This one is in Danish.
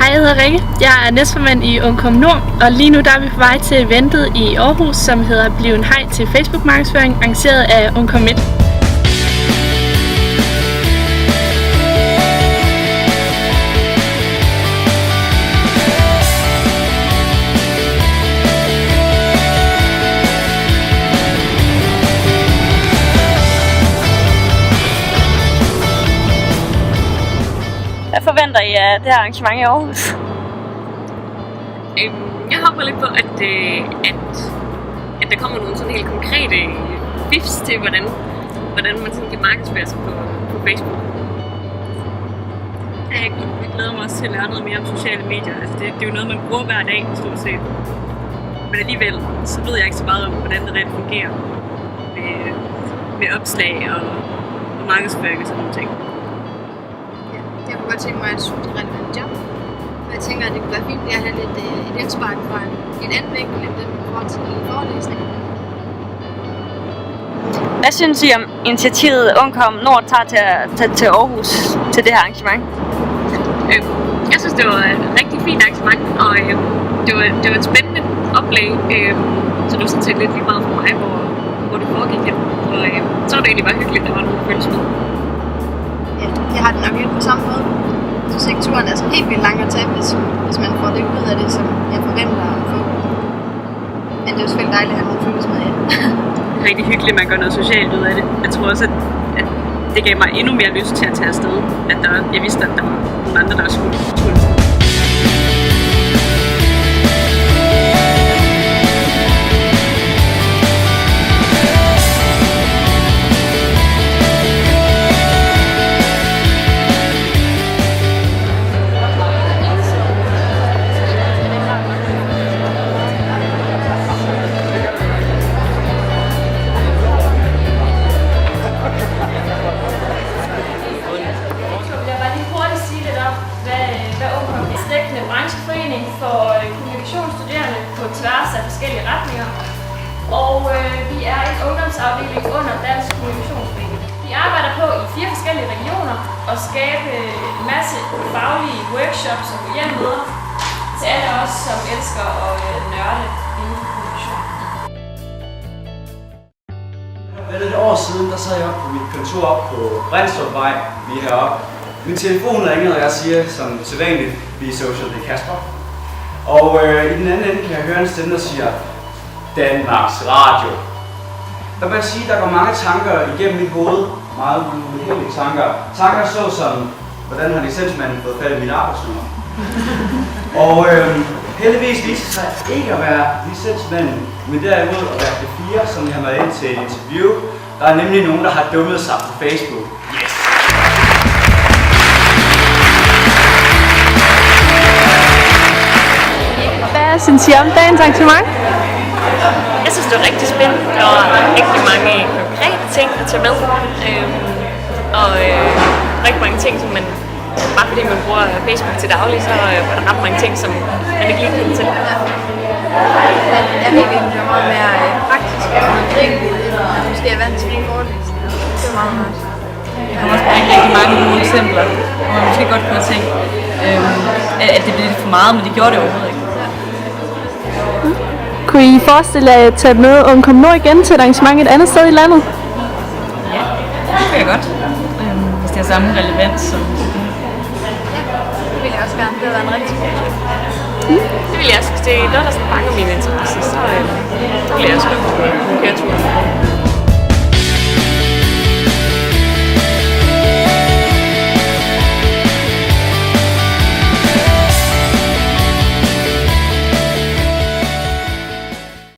Hej, jeg hedder Rikke. Jeg er næstformand i Ungkom Nord, og lige nu der er vi på vej til eventet i Aarhus, som hedder Bliv en hej til Facebook-markedsføring, arrangeret af Ungkom Midt. Hvad forventer I af det her arrangement i Aarhus? Jeg håber lidt på, at der kommer nogle sådan helt konkrete fifs til, hvordan man sådan kan markedsføre sig på Facebook. Jeg glæder mig også til at lære noget mere om sociale medier. Altså det er jo noget, man bruger hver dag, stort set. Men alligevel, så ved jeg ikke så meget om, hvordan det rent fungerer med opslag og markedsføring og sådan nogle ting. Jeg kunne godt tænke mig et studierelevant job. Og jeg tænker, at det kunne være fint at have lidt et indspark fra en anden vinkel end den i forhold til forelæsning. Hvad synes I om initiativet Ungkom Nord tager til Aarhus til det her arrangement? Jeg synes, det var et rigtig fint arrangement, og det var et spændende oplæg. Så det var sådan set lidt lige meget for mig, hvor det foregik hen. Og så var det egentlig bare hyggeligt, at der var nogle følelser med. Ja, jeg har det nok helt på samme måde. Jeg synes ikke, turen er så helt vildt lang at tage, hvis man får det ud af det, som jeg forventer at få. Men det er jo selvfølgelig dejligt at have nogle følelser med. Rigtig hyggeligt, at man gør noget socialt ud af det. Jeg tror også, at det gav mig endnu mere lyst til at tage afsted. Jeg vidste, at der var nogle andre, der skulle. Brancheforening for kommunikationsstuderende på tværs af forskellige retninger, og vi er en ungdomsafdeling under Dansk Kommunikationsforening. Vi arbejder på i 4 forskellige regioner og skabe en masse faglige workshops og hjemmemøder til alle os, som elsker at nørde inden for kommunikation. For et år siden, der sad jeg oppe på mit kontor op på Brindstrupvej, lige heroppe. Min telefon ringede, og jeg siger som sædvanligt, vi er social, det er Kasper. Og i den anden ende kan jeg høre en stemme, der siger, Danmarks Radio. Der vil jeg sige, der går mange tanker igennem mit hoved, meget uheldige tanker. Tanker såsom, hvordan har licensmanden fået fat i mit arbejdsnummer? Og heldigvis viser sig ikke at være licensmanden, men derimod at være P4, som jeg har været ind til et interview. Der er nemlig nogen, der har dummet sig på Facebook. Yes! Hvad synes I om dagens arrangement? Jeg synes, det var rigtig spændende. Der var rigtig mange konkrete ting at tage med. Og rigtig mange ting, som man, bare fordi man bruger Facebook til daglig, så var der ret mange ting, som man ikke lige kendte til. Jeg ved ikke, det var meget mere praktisk og enkelt, og måske er vant til en forelæsning. Det var meget godt. Der var også rigtig mange gode eksempler, hvor man måske godt kunne have tænkt, at det blev lidt for meget, men det gjorde det overhovedet ikke. Kunne I forestille jer at tage med Ungkom Nord igen til et arrangement et andet sted i landet? Ja, det kunne jeg godt, hvis det har samme relevans som det. Ja, det ville jeg også gerne. Det havde været en rigtig god. Det vil jeg også, hvis det er noget, der sådan fanger min